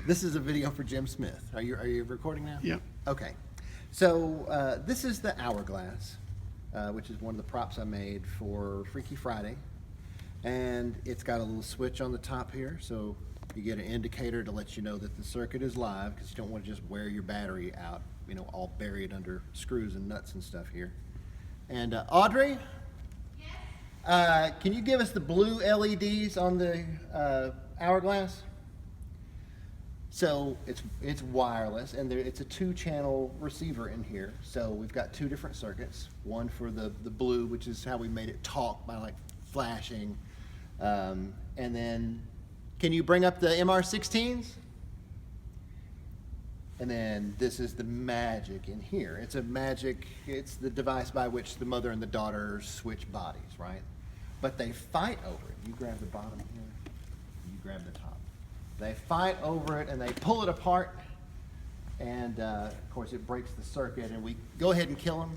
This is a video for Jim Smith. Are you recording now? Yep. Okay. So this is the hourglass, which is one of the props I made for Freaky Friday. And it's got a little switch on the top here, so you get an indicator to let you know that the circuit is live, because you don't want to just wear your battery out, you know, all buried under screws and nuts and stuff here. And Audrey? Yes? Can you give us the blue LEDs on the hourglass? So it's wireless, and it's a 2-channel receiver in here. So we've got 2 different circuits. One for the blue, which is how we made it talk by like flashing. And then, can you bring up the MR16s? And then this is the magic in here. It's the device by which the mother and the daughter switch bodies, right? But they fight over it. You grab the bottom here, you grab the top. They fight over it and they pull it apart, and of course it breaks the circuit, and we go ahead and kill them.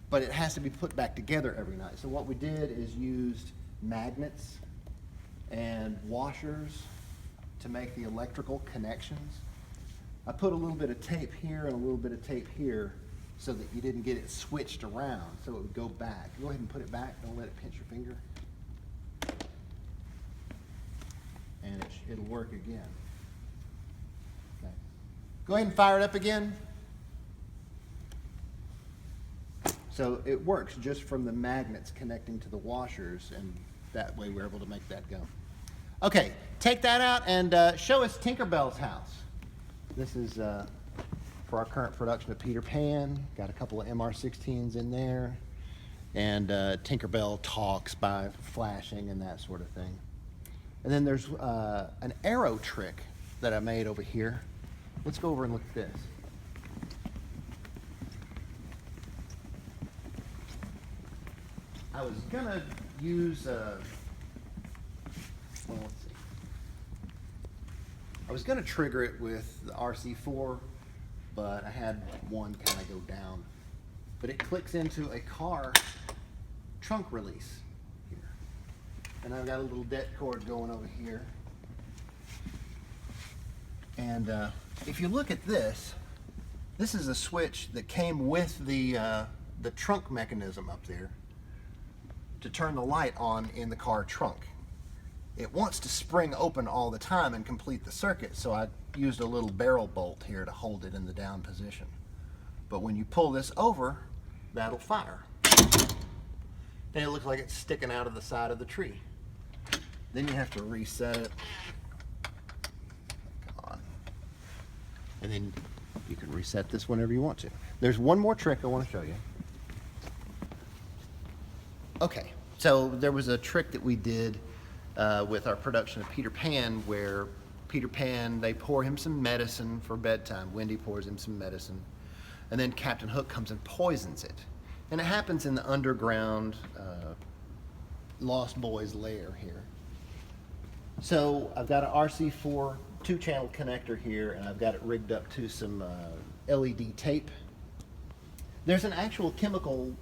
But it has to be put back together every night. So what we did is used magnets and washers to make the electrical connections. I put a little bit of tape here and a little bit of tape here so that you didn't get it switched around, so it would go back. Go ahead and put it back, don't let it pinch your finger. And it'll work again. Okay. Go ahead and fire it up again. So it works just from the magnets connecting to the washers, and that way we're able to make that go. Okay, take that out and show us Tinkerbell's house. This is for our current production of Peter Pan. Got a couple of MR16s in there, and Tinkerbell talks by flashing and that sort of thing. And then there's an arrow trick that I made over here. Let's go over and look at this. I was gonna use well, let's see. I was gonna trigger it with the RC4, but I had one kind of go down. But it clicks into a car trunk release here. And I've got a little det cord going over here. And if you look at this, this is a switch that came with the trunk mechanism up there to turn the light on in the car trunk. It wants to spring open all the time and complete the circuit, so I used a little barrel bolt here to hold it in the down position. But when you pull this over, that'll fire. And it looks like it's sticking out of the side of the tree. Then you have to reset it. Come on. And then you can reset this whenever you want to. There's one more trick I want to show you. Okay, so there was a trick that we did with our production of Peter Pan, where Peter Pan, they pour him some medicine for bedtime. Wendy pours him some medicine. And then Captain Hook comes and poisons it. And it happens in the underground Lost Boys lair here. So I've got an RC4 2-channel connector here, and I've got it rigged up to some LED tape. There's an actual chemical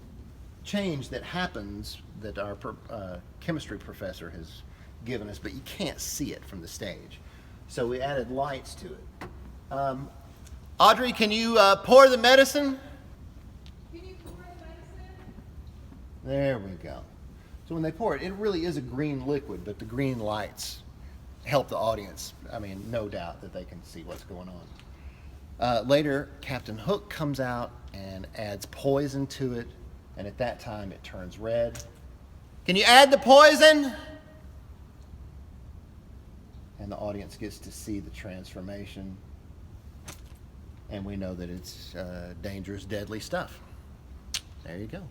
change that happens that our chemistry professor has given us, but you can't see it from the stage. So we added lights to it. Audrey, can you pour the medicine? Can you pour the medicine? There we go. So when they pour it, it really is a green liquid, but the green lights help the audience. I mean, no doubt that they can see what's going on. Later, Captain Hook comes out and adds poison to it, and at that time it turns red. Can you add the poison? And the audience gets to see the transformation, and we know that it's dangerous, deadly stuff. There you go.